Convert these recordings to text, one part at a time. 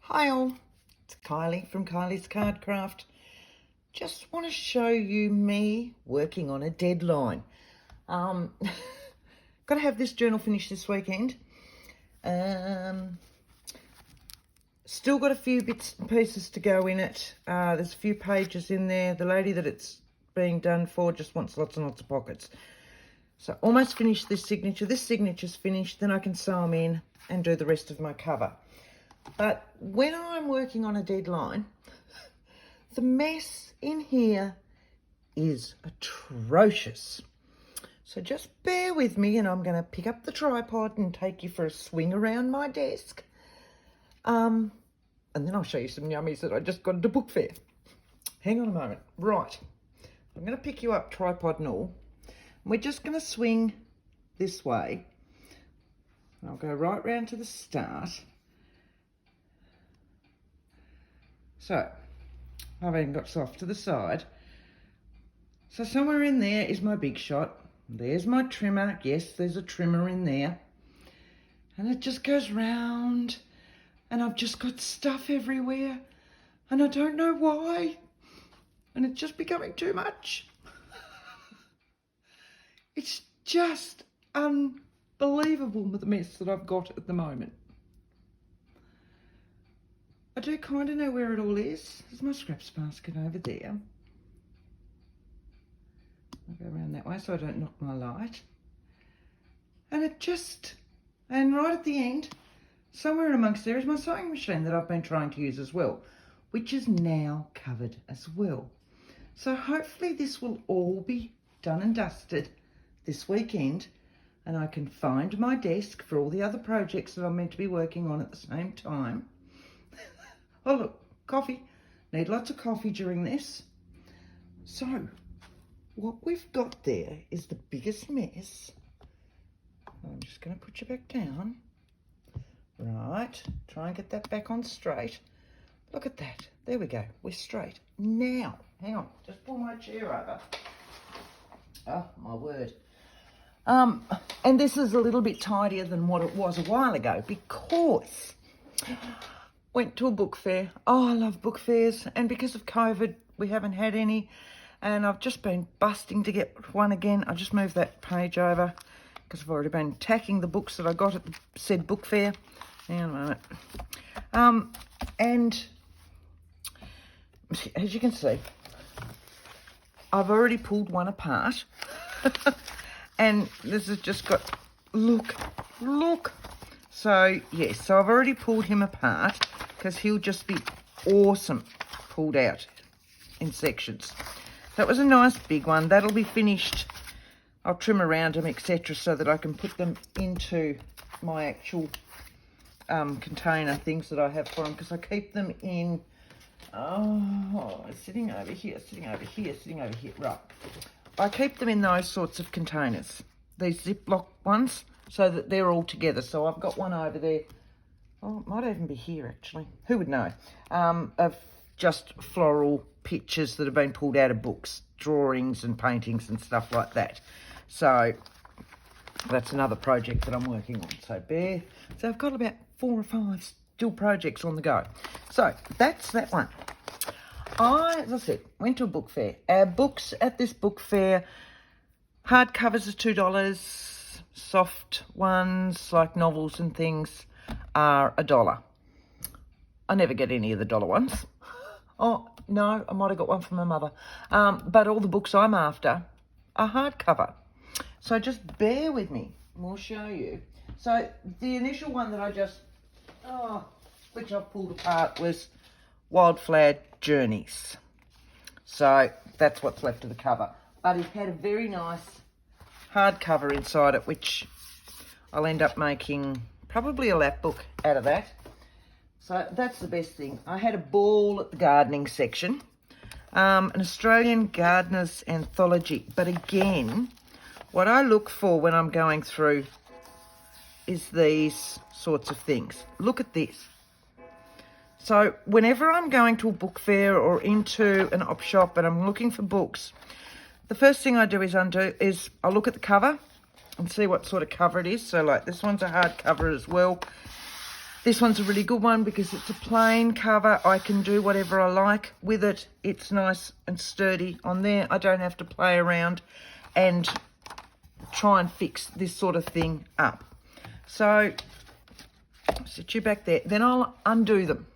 Hi all, it's Kylie from Kylie's Card Craft. Just want to show you me working on a deadline. Got to have this journal finished this weekend. Still got a few bits and pieces to go in it. There's a few pages in there. The lady that it's being done for just wants lots and lots of pockets. So almost finished this signature. This signature's finished, then I can sew them in and do the rest of my cover. But when I'm working on a deadline, the mess in here is atrocious. So just bear with me, and I'm going to pick up the tripod and take you for a swing around my desk. And then I'll show you some yummies that I just got at a book fair. Hang on a moment. Right. I'm going to pick you up, tripod and all. We're just going to swing this way. I'll go right round to the start. So, I've even got soft to the side. So somewhere in there is my big shot. There's my trimmer. Yes, there's a trimmer in there. And it just goes round. And I've just got stuff everywhere. And I don't know why. And it's just becoming too much. It's just unbelievable with the mess that I've got at the moment. I do kind of know where it all is. There's my scraps basket over there. I'll go around that way so I don't knock my light. And and right at the end, somewhere in amongst there is my sewing machine that I've been trying to use as well, which is now covered as well. So hopefully this will all be done and dusted this weekend, and I can find my desk for all the other projects that I'm meant to be working on at the same time. Oh look, coffee. Need lots of coffee during this. So, what we've got there is the biggest mess. I'm just going to put you back down. Right, try and get that back on straight. Look at that. There we go. We're straight. Now, hang on. Just pull my chair over. Oh, my word. And this is a little bit tidier than what it was a while ago because went to a book fair. Oh, I love book fairs. And because of COVID, we haven't had any. And I've just been busting to get one again. I just moved that page over because I've already been tacking the books that I got at the said book fair. Hang on a moment. And as you can see, I've already pulled one apart. And this has just got, look. So, yes, so I've already pulled him apart because he'll just be awesome pulled out in sections. That was a nice big one. That'll be finished. I'll trim around them, etc., so that I can put them into my actual container things that I have for them, because I keep them in, sitting over here. Right. I keep them in those sorts of containers, these Ziploc ones, so that they're all together. So I've got one over there. Oh, it might even be here, actually. Who would know? Of just floral pictures that have been pulled out of books, drawings and paintings and stuff like that. So that's another project that I'm working on. So I've got about 4 or 5 still projects on the go. So that's that one. As I said, went to a book fair. Our books at this book fair, hardcovers are $2. Soft ones, like novels and things, are $1. I never get any of the dollar ones. Oh, no, I might have got one from my mother. But all the books I'm after are hardcover. So just bear with me. We'll show you. So the initial one that I just, which I pulled apart, was Wildflower Journeys. So that's what's left of the cover. But it had a very nice hardcover inside it, which I'll end up making probably a lap book out of that. So that's the best thing. I had a ball at the gardening section, an Australian Gardener's Anthology. But again, what I look for when I'm going through is these sorts of things. Look at this. So whenever I'm going to a book fair or into an op shop and I'm looking for books, the first thing I do is I look at the cover and see what sort of cover it is. So like this one's a hardcover as well. This one's a really good one because it's a plain cover. I can do whatever I like with it. It's nice and sturdy on there. I don't have to play around and try and fix this sort of thing up. So, sit you back there. Then I'll undo them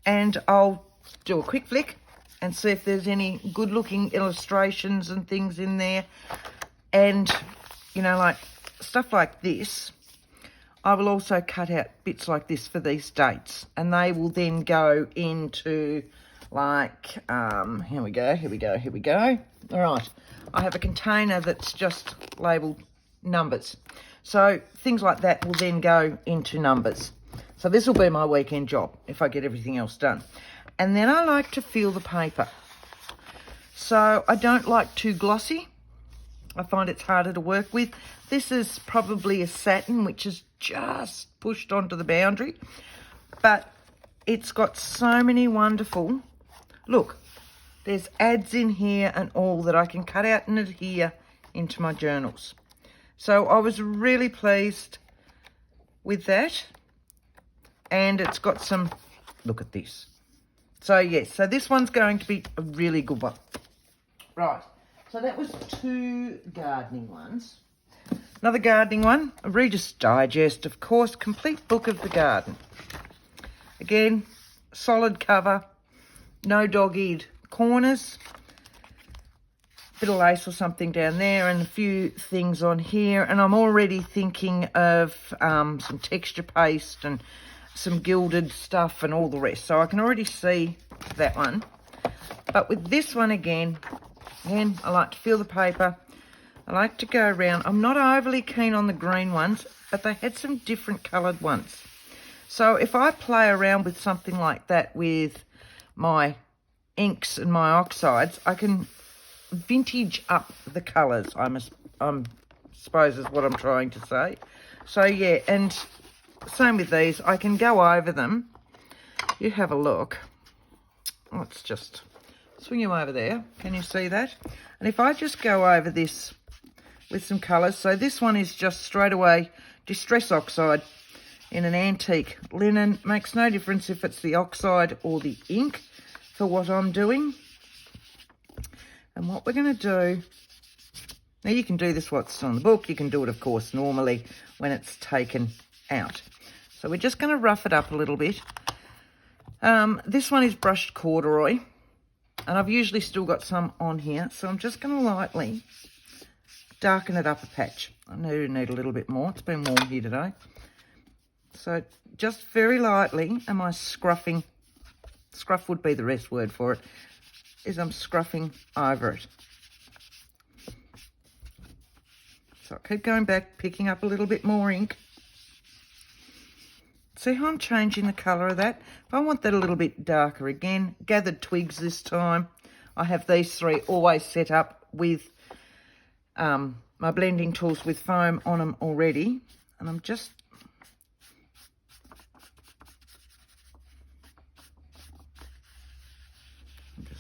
and I'll do a quick flick and see if there's any good looking illustrations and things in there. And, you know, like stuff like this, I will also cut out bits like this for these dates, and they will then go into like, here we go. All right, I have a container that's just labelled numbers. So things like that will then go into numbers. So this will be my weekend job if I get everything else done. And then I like to feel the paper. So I don't like too glossy. I find it's harder to work with. This is probably a satin, which is just pushed onto the boundary. But it's got so many wonderful... Look, there's ads in here and all that I can cut out and adhere into my journals. So I was really pleased with that. And it's got some... Look at this. So, yes, so this one's going to be a really good one. Right. So that was 2 gardening ones. Another gardening one, a Reader's Digest, of course, complete book of the garden. Again, solid cover, no dog-eared corners, bit of lace or something down there and a few things on here. And I'm already thinking of some texture paste and some gilded stuff and all the rest. So I can already see that one. But with this one again, I like to feel the paper. I like to go around. I'm not overly keen on the green ones, but they had some different coloured ones. So if I play around with something like that with my inks and my oxides, I can vintage up the colours, I suppose is what I'm trying to say. So yeah, and same with these. I can go over them. You have a look. Let's just swing you over there. Can you see that? And if I just go over this with some colours. So this one is just straight away Distress Oxide in an antique linen. Makes no difference if it's the oxide or the ink for what I'm doing. And what we're going to do... Now you can do this what's on the book. You can do it, of course, normally when it's taken out. So we're just going to rough it up a little bit. This one is brushed corduroy. And I've usually still got some on here. So I'm just going to lightly darken it up a patch. I need a little bit more. It's been warm here today. So just very lightly am I scruffing. Scruff would be the rest word for it. Is I'm scruffing over it. So I keep going back, picking up a little bit more ink. See how I'm changing the colour of that? If I want that a little bit darker again, gathered twigs this time. I have these 3 always set up with my blending tools with foam on them already. And I'm just...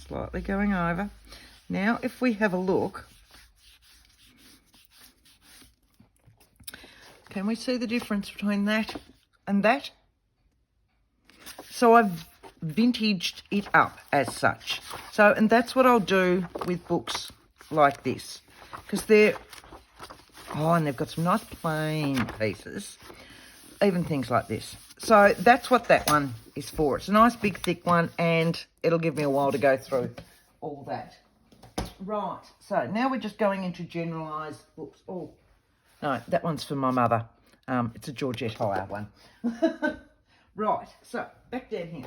slightly going over. Now, if we have a look, can we see the difference between that and that? So I've vintaged it up as such. So, and that's what I'll do with books like this, because they're, oh, and they've got some nice plain pieces, even things like this. So that's what that one is for. It's a nice big thick one, and it'll give me a while to go through all that. Right, so now we're just going into generalised books. Oh, no, that one's for my mother. It's a Georgette Hire one. Right, so back down here.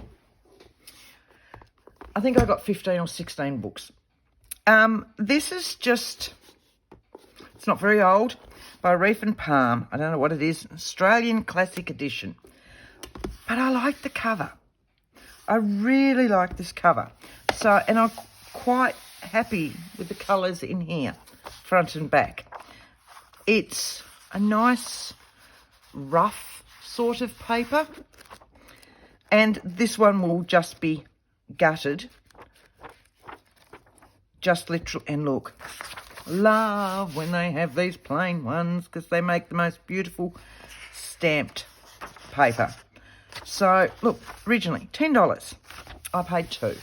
I think I got 15 or 16 books. This is just, it's not very old, by Reef and Palm. I don't know what it is. Australian Classic Edition. But I like the cover. I really like this cover. So, and I'm quite happy with the colours in here, front and back. It's a nice, rough sort of paper. And this one will just be gutted. Just literally, and look, love when they have these plain ones because they make the most beautiful stamped paper. So, look, originally $10. I paid $2.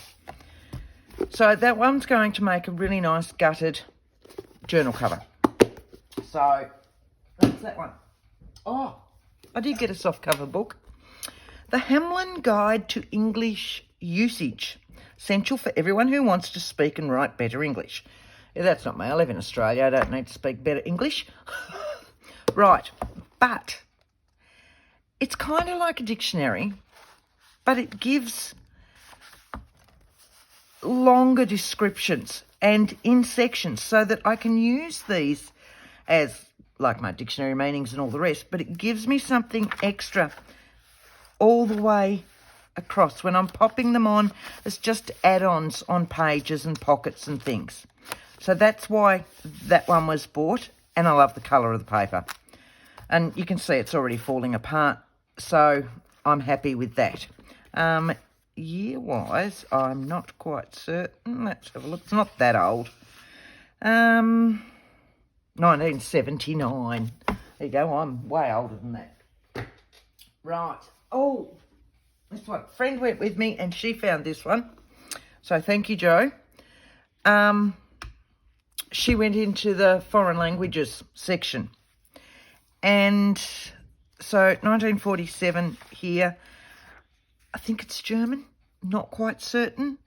So that one's going to make a really nice gutted journal cover. So that's that one. Oh, I did get a soft cover book. The Hamlin Guide to English Usage. Essential for everyone who wants to speak and write better English. Yeah, that's not me. I live in Australia. I don't need to speak better English. Right, but it's kind of like a dictionary, but it gives longer descriptions and in sections so that I can use these as like my dictionary meanings and all the rest, but it gives me something extra all the way across. When I'm popping them on, it's just add-ons on pages and pockets and things. So that's why that one was bought, and I love the colour of the paper. And you can see it's already falling apart, so I'm happy with that. Year-wise, I'm not quite certain. Let's have a look. It's not that old. 1979. There you go. I'm way older than that. Right. Oh, this one. Friend went with me and she found this one. So thank you, Joe. She went into the foreign languages section. And so 1947 here. I think it's German, not quite certain.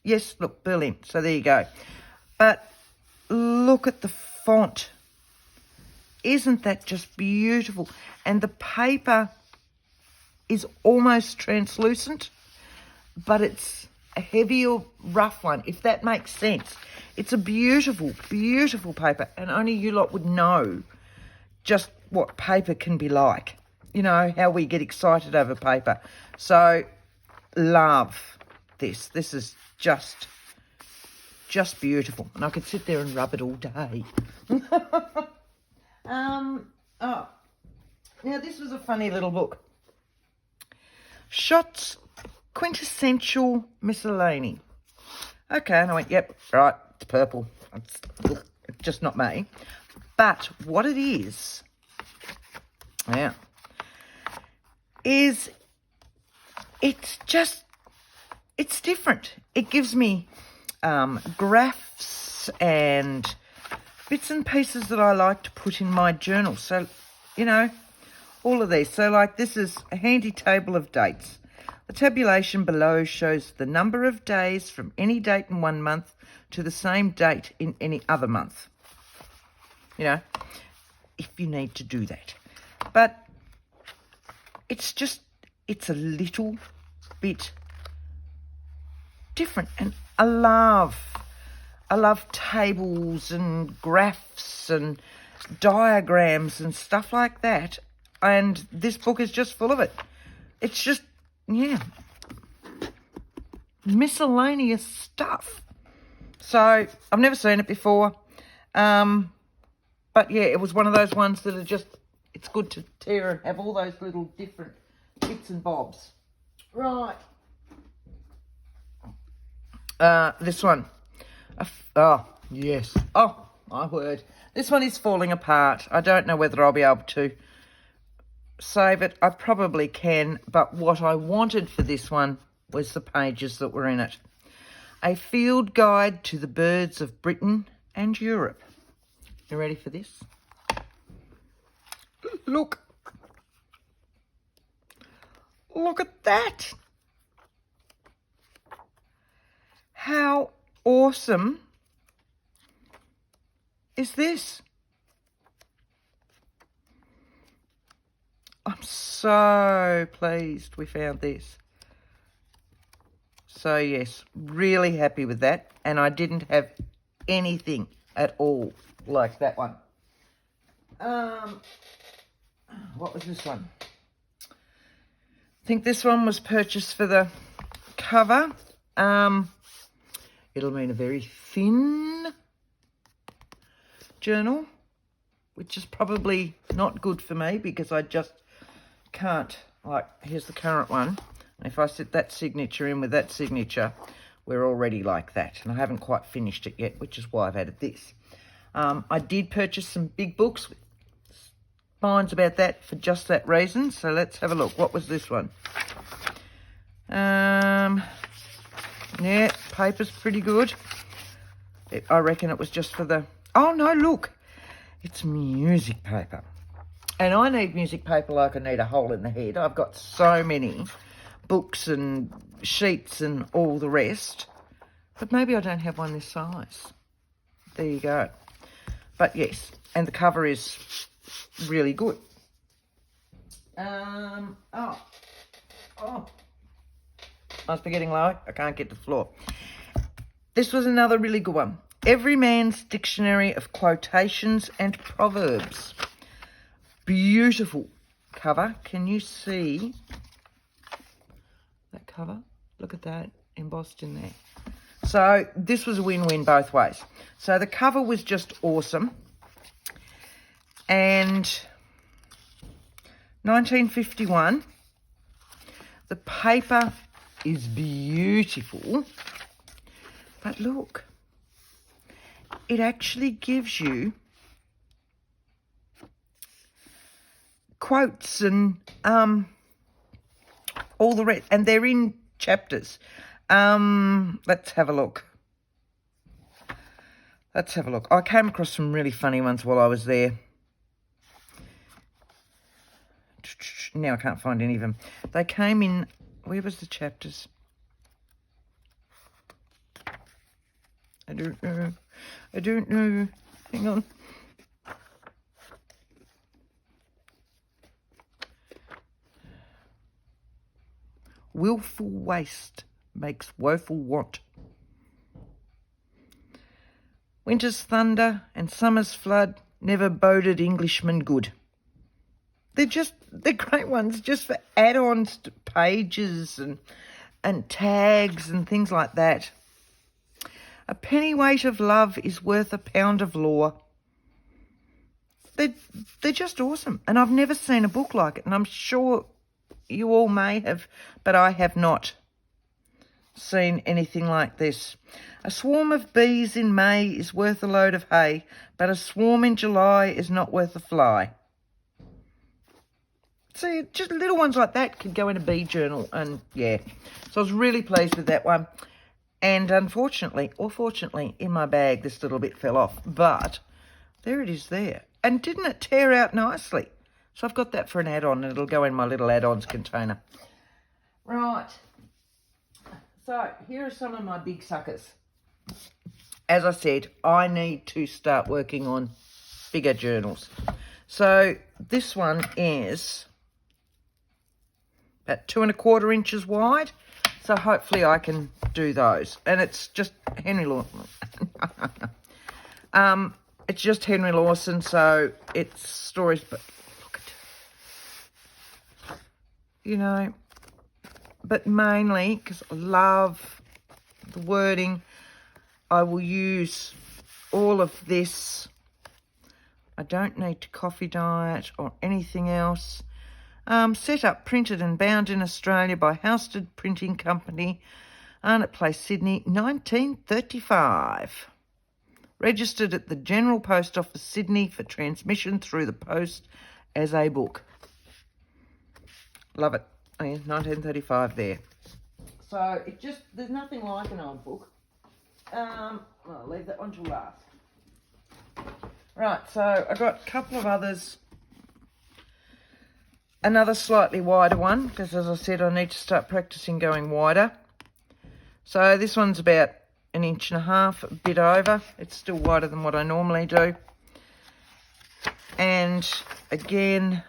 Yes, look, Berlin, so there you go. But look at the font. Isn't that just beautiful? And the paper is almost translucent, but it's a heavier, rough one, if that makes sense. It's a beautiful, beautiful paper, and only you lot would know just what paper can be like. You know, how we get excited over paper. So, love this. This is just beautiful. And I could sit there and rub it all day. Now this was a funny little book. Shots Quintessential Miscellany. Okay, and I went, yep, right, it's purple. It's just not me. But what it is, yeah, is it's different. It gives me graphs and bits and pieces that I like to put in my journal. So, you know, all of these. So, like, this is a handy table of dates. The tabulation below shows the number of days from any date in one month to the same date in any other month. You know, if you need to do that. But it's a little bit different. And I love tables and graphs and diagrams and stuff like that. And this book is just full of it. It's just, yeah, miscellaneous stuff. So I've never seen it before. But yeah, it was one of those ones that are just, it's good to tear and have all those little different bits and bobs. Right. This one. Oh, yes. Oh, my word. This one is falling apart. I don't know whether I'll be able to save it. I probably can, but what I wanted for this one was the pages that were in it. A field guide to the birds of Britain and Europe. You ready for this? Look. Look at that. How awesome is this? I'm so pleased we found this. So yes, really happy with that. And I didn't have anything at all like that one. What was this one? I think this one was purchased for the cover. It'll mean a very thin journal, which is probably not good for me because I just can't, like, here's the current one. And if I set that signature in with that signature, we're already like that. And I haven't quite finished it yet, which is why I've added this. I did purchase some big books with minds about that for just that reason. So let's have a look. What was this one? Yeah, paper's pretty good. I reckon it was just for the... Oh, no, look. It's music paper. And I need music paper like I need a hole in the head. I've got so many books and sheets and all the rest. But maybe I don't have one this size. There you go. But yes, and the cover is really good. Must be getting low. I can't get to the floor. This was another really good one. Every Man's Dictionary of Quotations and Proverbs. Beautiful cover. Can you see that cover? Look at that embossed in there. So this was a win-win both ways. So the cover was just awesome. And 1951. The paper is beautiful. But look, it actually gives you quotes and all the rest, and they're in chapters. Let's have a look. I came across some really funny ones while I was there. Now I can't find any of them. They came in, where was the chapters? I don't know. Hang on. Willful waste makes woeful want. Winter's thunder and summer's flood never boded Englishmen good. They're great ones just for add-ons to pages and tags and things like that. A pennyweight of love is worth a pound of law. They're just awesome. And I've never seen a book like it. And I'm sure you all may have, but I have not seen anything like this. A swarm of bees in May is worth a load of hay, but a swarm in July is not worth a fly. See, just little ones like that could go in a bee journal, and yeah. So I was really pleased with that one. And unfortunately, or fortunately, in my bag, this little bit fell off. But there it is there. And didn't it tear out nicely? So I've got that for an add-on, and it'll go in my little add-ons container. Right. So here are some of my big suckers. As I said, I need to start working on bigger journals. So this one is about 2 1/4 inches wide. So hopefully I can do those. And it's just Henry Lawson. It's just Henry Lawson, so it's stories, but look at, you know, but mainly because I love the wording, I will use all of this. I don't need to coffee dye it or anything else. Set up, printed and bound in Australia by Housted Printing Company, Arnott Place, Sydney, 1935. Registered at the General Post Office, Sydney, for transmission through the post as a book. Love it. Oh, yeah, 1935 there. So it just, there's nothing like an old book. I'll leave that one till last. Right, so I got a couple of others. Another slightly wider one, because as I said, I need to start practicing going wider. So this one's about 1.5 inches, a bit over. It's still wider than what I normally do. And again,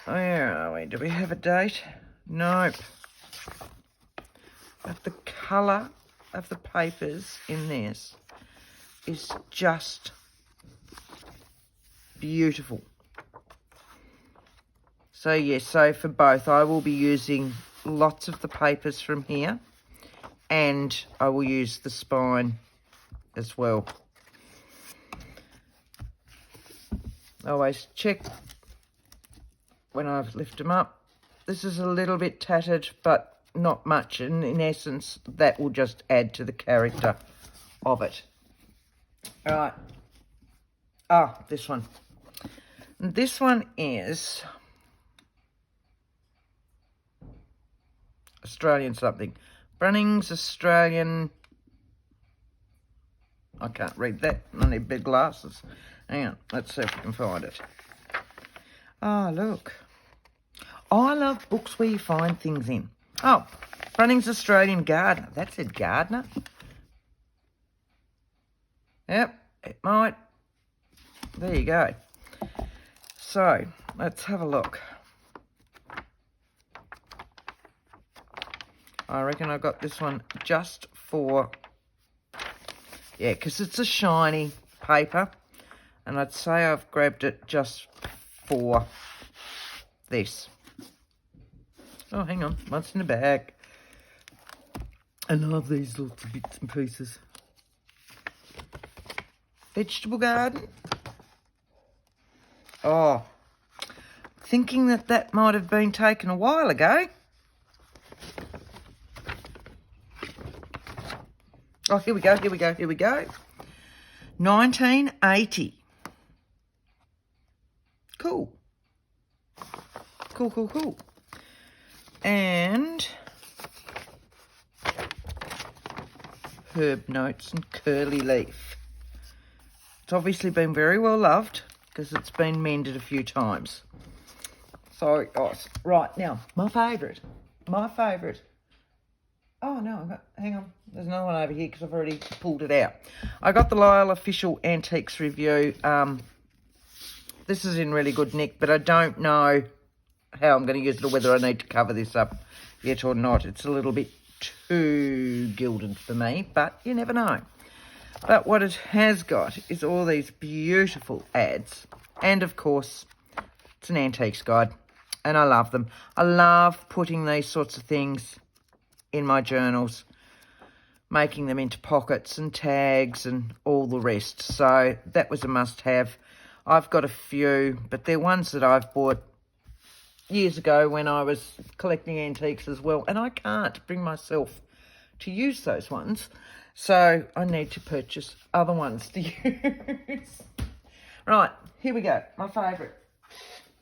where are we? Do we have a date? Nope. But the colour of the papers in this is just beautiful. So yes, so for both I will be using lots of the papers from here, and I will use the spine as well. Always check when I've lifted them up. This is a little bit tattered, but not much, and in essence that will just add to the character of it. All right. Ah, this one. And this one is Australian something. Bunnings Australian. I can't read that. I need big glasses. Hang on. Let's see if we can find it. Oh, look. I love books where you find things in. Oh, Bunnings Australian Gardener. That said Gardener. Yep, it might. There you go. So, let's have a look. I reckon I got this one just for... Yeah, because it's a shiny paper. And I'd say I've grabbed it just for this. Oh, hang on. What's in the bag? I love these lots of bits and pieces. Vegetable garden. Oh, thinking that might have been taken a while ago. Oh, here we go. 1980. Cool. Cool. And herb notes and curly leaf. It's obviously been very well loved because it's been mended a few times. So, right, now, my favourite. Oh, no, hang on. There's another one over here because I've already pulled it out. I got the Lyle Official Antiques Review. This is in really good nick, but I don't know how I'm going to use it or whether I need to cover this up yet or not. It's a little bit too gilded for me, but you never know. But what it has got is all these beautiful ads. And, of course, it's an antiques guide, and I love them. I love putting these sorts of things in my journals, making them into pockets and tags and all the rest. So that was a must-have. I've got a few, but they're ones that I've bought years ago when I was collecting antiques as well, and I can't bring myself to use those ones, so I need to purchase other ones to use. Right, here we go, my favourite.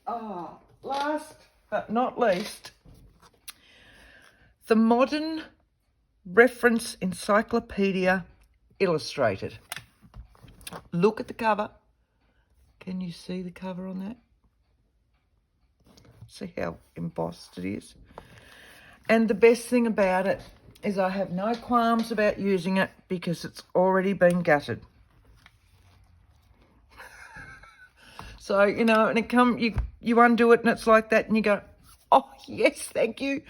Oh, last but not least, the Modern Reference Encyclopedia Illustrated. Look at the cover. Can you see the cover on that? See how embossed it is? And the best thing about it is I have no qualms about using it because it's already been gutted. So, you know, and you undo it and it's like that and you go, oh, yes, thank you.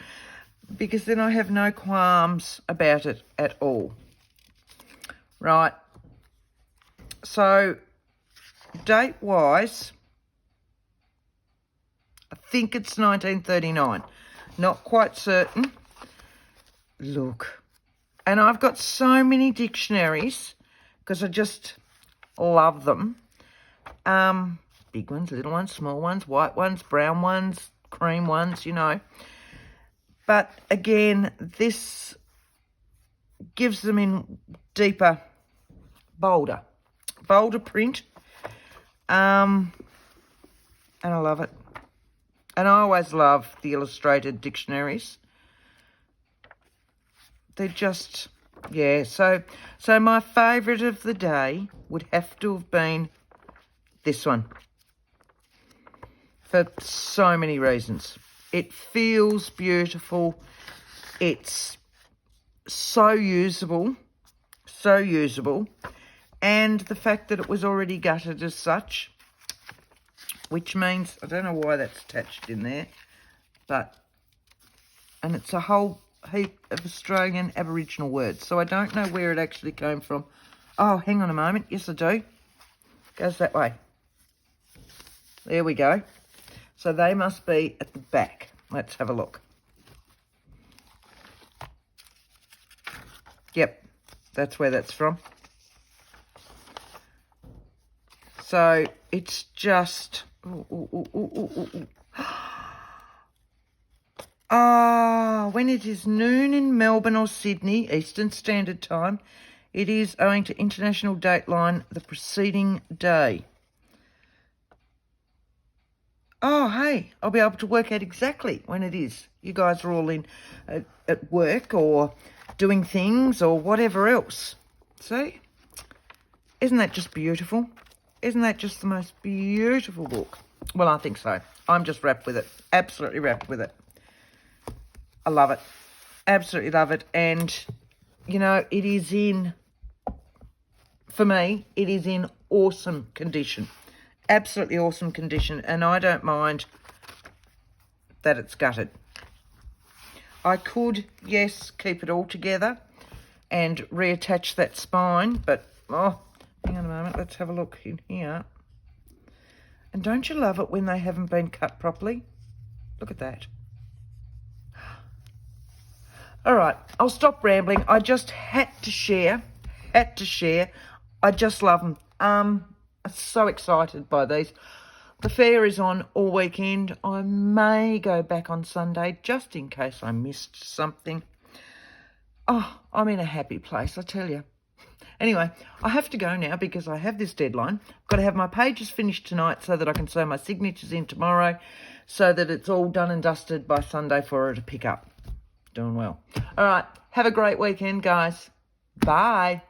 Because then I have no qualms about it at all. Right. So, date-wise, I think it's 1939. Not quite certain. Look. And I've got so many dictionaries because I just love them. Big ones, little ones, small ones, white ones, brown ones, cream ones, you know. But again, this gives them in deeper, bolder print. And I love it. And I always love the illustrated dictionaries. They're just, yeah. So my favourite of the day would have to have been this one. For so many reasons. It feels beautiful. It's so usable. And the fact that it was already gutted as such, which means, I don't know why that's attached in there, and it's a whole heap of Australian Aboriginal words, so I don't know where it actually came from. Oh, hang on a moment. Yes, I do. Goes that way. There we go. So they must be at the back. Let's have a look. Yep, that's where that's from. So it's just... when it is noon in Melbourne or Sydney, Eastern Standard Time, It is owing to international dateline the preceding day. Oh, hey, I'll be able to work out exactly when it is. You guys are all in at work or doing things or whatever else. See? Isn't that just beautiful? Isn't that just the most beautiful book? Well, I think so. I'm just wrapped with it. Absolutely wrapped with it. I love it. Absolutely love it. And, you know, it is in, for me, it is in awesome condition. Absolutely awesome condition. And I don't mind that it's gutted. I could, yes, keep it all together and reattach that spine. But, oh, hang on a moment. Let's have a look in here. And don't you love it when they haven't been cut properly? Look at that. All right, I'll stop rambling. I just had to share. I just love them. I'm so excited by these. The fair is on all weekend. I may go back on Sunday just in case I missed something. Oh, I'm in a happy place, I tell you. Anyway, I have to go now because I have this deadline. I've got to have my pages finished tonight so that I can sew my signatures in tomorrow so that it's all done and dusted by Sunday for her to pick up. Doing well. All right, have a great weekend, guys. Bye.